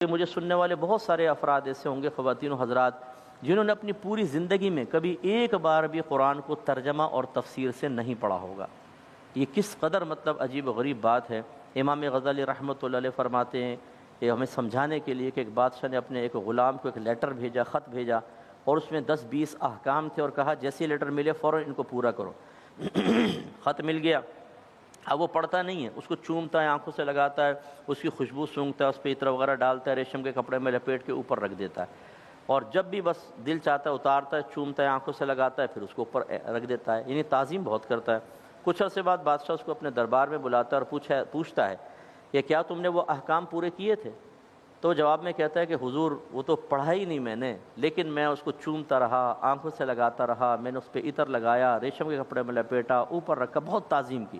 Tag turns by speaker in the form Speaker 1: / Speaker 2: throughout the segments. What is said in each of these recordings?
Speaker 1: مجھے سننے والے بہت سارے افراد ایسے ہوں گے، خواتین و حضرات، جنہوں نے اپنی پوری زندگی میں کبھی ایک بار بھی قرآن کو ترجمہ اور تفسیر سے نہیں پڑھا ہوگا۔ یہ کس قدر عجیب و غریب بات ہے۔ امام غزالی رحمۃ اللہ علیہ فرماتے ہیں کہ ہمیں سمجھانے کے لیے کہ ایک بادشاہ نے اپنے ایک غلام کو ایک لیٹر بھیجا، خط بھیجا، اور اس میں 10-20 احکام تھے، اور کہا جیسے لیٹر ملے فوراً ان کو پورا کرو۔ خط مل گیا، اب وہ پڑھتا نہیں ہے، اس کو چومتا ہے، آنکھوں سے لگاتا ہے، اس کی خوشبو سونگھتا ہے، اس پہ عطر وغیرہ ڈالتا ہے، ریشم کے کپڑے میں لپیٹ کے اوپر رکھ دیتا ہے، اور جب بھی بس دل چاہتا ہے اتارتا ہے، چومتا ہے، آنکھوں سے لگاتا ہے، پھر اس کو اوپر رکھ دیتا ہے، یعنی تعظیم بہت کرتا ہے۔ کچھ عرصے بعد بادشاہ اس کو اپنے دربار میں بلاتا ہے اور پوچھتا ہے کہ کیا تم نے وہ احکام پورے کیے تھے؟ تو جواب میں کہتا ہے کہ حضور وہ تو پڑھا ہی نہیں میں نے، لیکن میں اس کو چومتا رہا، آنکھوں سے لگاتا رہا، میں نے اس پہ عطر لگایا، ریشم کے کپڑے میں لپیٹا، اوپر رکھا، بہت تعظیم کی۔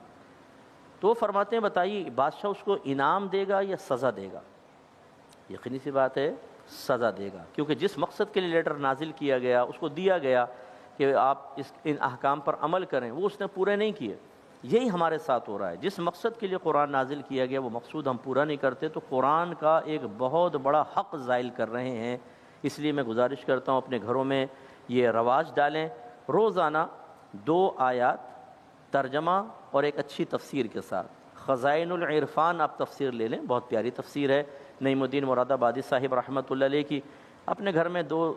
Speaker 1: تو وہ فرماتے ہیں بتائیے بادشاہ اس کو انعام دے گا یا سزا دے گا؟ یقینی سی بات ہے سزا دے گا، کیونکہ جس مقصد کے لیے لیٹر نازل کیا گیا، اس کو دیا گیا کہ آپ ان احکام پر عمل کریں، وہ اس نے پورے نہیں کیے۔ یہی ہمارے ساتھ ہو رہا ہے، جس مقصد کے لیے قرآن نازل کیا گیا وہ مقصود ہم پورا نہیں کرتے تو قرآن کا ایک بہت بڑا حق زائل کر رہے ہیں۔ اس لیے میں گزارش کرتا ہوں اپنے گھروں میں یہ رواج ڈالیں، روزانہ 2 آیات ترجمہ اور ایک اچھی تفسیر کے ساتھ۔ خزائن العرفان آپ تفسیر لے لیں، بہت پیاری تفسیر ہے، نعیم الدین مراد آبادی صاحب رحمۃ اللہ علیہ کی۔ اپنے گھر میں 2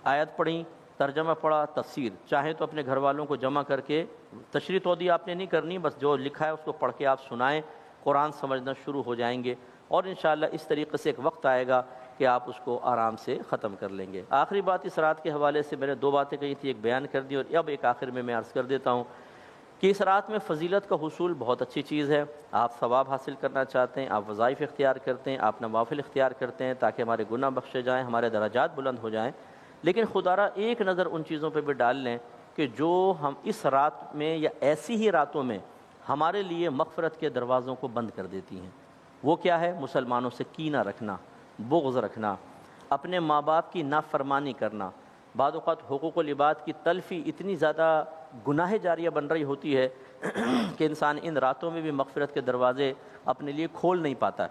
Speaker 1: آیت پڑھیں، ترجمہ پڑھا، تفسیر، چاہیں تو اپنے گھر والوں کو جمع کر کے تشریح توضیح آپ نے نہیں کرنی، بس جو لکھا ہے اس کو پڑھ کے آپ سنائیں، قرآن سمجھنا شروع ہو جائیں گے، اور انشاءاللہ اس طریقے سے ایک وقت آئے گا کہ آپ اس کو آرام سے ختم کر لیں گے۔ آخری بات اس رات کے حوالے سے میں نے 2 باتیں کہی تھی، ایک بیان کر دی اور اب ایک آخر میں عرض کر دیتا ہوں کہ اس رات میں فضیلت کا حصول بہت اچھی چیز ہے۔ آپ ثواب حاصل کرنا چاہتے ہیں، آپ وظائف اختیار کرتے ہیں، آپ نوافل اختیار کرتے ہیں تاکہ ہمارے گناہ بخشے جائیں، ہمارے درجات بلند ہو جائیں، لیکن خدا را ایک نظر ان چیزوں پہ بھی ڈال لیں کہ جو ہم اس رات میں یا ایسی ہی راتوں میں ہمارے لیے مغفرت کے دروازوں کو بند کر دیتی ہیں۔ وہ کیا ہے؟ مسلمانوں سے کینہ رکھنا، بغض رکھنا، اپنے ماں باپ کی نافرمانی کرنا، بعض اوقات حقوق العباد کی تلفی اتنی زیادہ گناہ جاریہ بن رہی ہوتی ہے کہ انسان ان راتوں میں بھی مغفرت کے دروازے اپنے لیے کھول نہیں پاتا،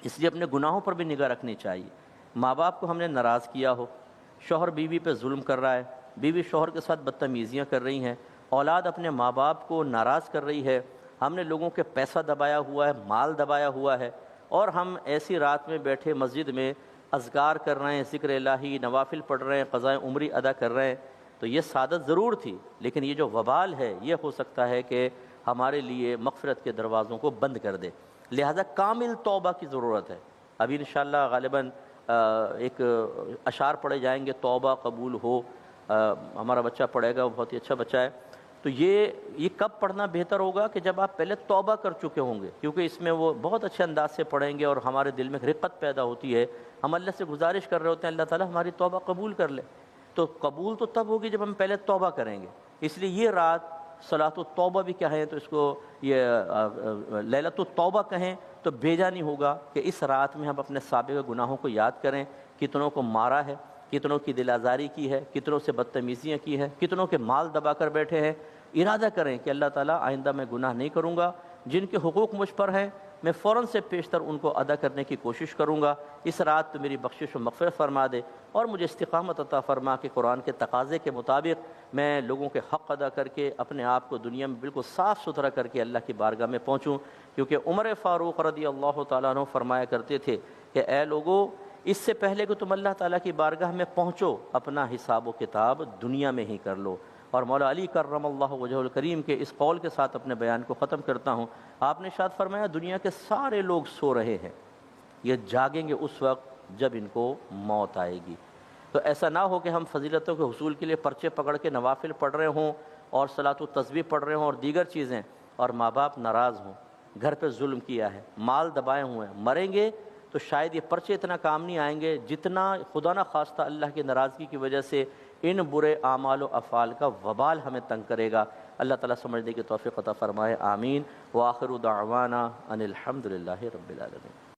Speaker 1: اس لیے اپنے گناہوں پر بھی نگاہ رکھنی چاہیے۔ ماں باپ کو ہم نے ناراض کیا ہو، شوہر بیوی پہ ظلم کر رہا ہے، بیوی شوہر کے ساتھ بدتمیزیاں کر رہی ہیں، اولاد اپنے ماں باپ کو ناراض کر رہی ہے، ہم نے لوگوں کے پیسہ دبایا ہوا ہے، مال دبایا ہوا ہے، اور ہم ایسی رات میں بیٹھے مسجد میں اذکار کر رہے ہیں، ذکر الہی، نوافل پڑھ رہے ہیں، قضائے عمری ادا کر رہے ہیں، تو یہ سعادت ضرور تھی، لیکن یہ جو وبال ہے یہ ہو سکتا ہے کہ ہمارے لیے مغفرت کے دروازوں کو بند کر دے، لہذا کامل توبہ کی ضرورت ہے۔ ابھی انشاءاللہ غالباً ایک اشعار پڑھے جائیں گے، توبہ قبول ہو، ہمارا بچہ پڑھے گا، وہ بہت ہی اچھا بچہ ہے۔ تو یہ کب پڑھنا بہتر ہوگا کہ جب آپ پہلے توبہ کر چکے ہوں گے، کیونکہ اس میں وہ بہت اچھے انداز سے پڑھیں گے اور ہمارے دل میں رقت پیدا ہوتی ہے، ہم اللہ سے گزارش کر رہے ہوتے ہیں اللہ تعالیٰ ہماری توبہ قبول کر لے، تو قبول تو تب ہوگی جب ہم پہلے توبہ کریں گے۔ اس لیے یہ رات صلاۃ التوبہ بھی کہیں تو اس کو یہ لیلۃ التوبہ کہیں تو بھیجا نہیں ہوگا کہ اس رات میں ہم اپنے سابقہ گناہوں کو یاد کریں، کتنوں کو مارا ہے، کتنوں کی دل آزاری کی ہے، کتنوں سے بدتمیزیاں کی ہیں، کتنوں کے مال دبا کر بیٹھے ہیں۔ ارادہ کریں کہ اللہ تعالیٰ آئندہ میں گناہ نہیں کروں گا، جن کے حقوق مجھ پر ہیں میں فوراً سے پیشتر ان کو ادا کرنے کی کوشش کروں گا۔ اس رات تو میری بخشش و مغفرت فرما دے اور مجھے استقامت عطا فرما کہ قرآن کے تقاضے کے مطابق میں لوگوں کے حق ادا کر کے اپنے آپ کو دنیا میں بالکل صاف ستھرا کر کے اللہ کی بارگاہ میں پہنچوں، کیونکہ عمر فاروق رضی اللہ تعالیٰ عنہ فرمایا کرتے تھے کہ اے لوگو، اس سے پہلے کہ تم اللہ تعالیٰ کی بارگاہ میں پہنچو اپنا حساب و کتاب دنیا میں ہی کر لو۔ اور مولا علی کرم اللہ وجہ الکریم کے اس قول کے ساتھ اپنے بیان کو ختم کرتا ہوں۔ آپ نے ارشاد فرمایا دنیا کے سارے لوگ سو رہے ہیں، یہ جاگیں گے اس وقت جب ان کو موت آئے گی، تو ایسا نہ ہو کہ ہم فضیلتوں کے حصول کے لیے پرچے پکڑ کے نوافل پڑھ رہے ہوں اور صلاۃ التسبیح پڑھ رہے ہوں اور دیگر چیزیں، اور ماں باپ ناراض ہوں، گھر پہ ظلم کیا ہے، مال دبائے ہوئے ہیں، مریں گے تو شاید یہ پرچے اتنا کام نہیں آئیں گے جتنا خدا نہ خواستہ اللہ کی ناراضگی کی وجہ سے ان برے اعمال و افعال کا وبال ہمیں تنگ کرے گا۔ اللہ تعالیٰ سمجھنے کی توفیق عطا فرمائے، آمین۔ وآخر دعوانا ان الحمد للہ رب العالمین۔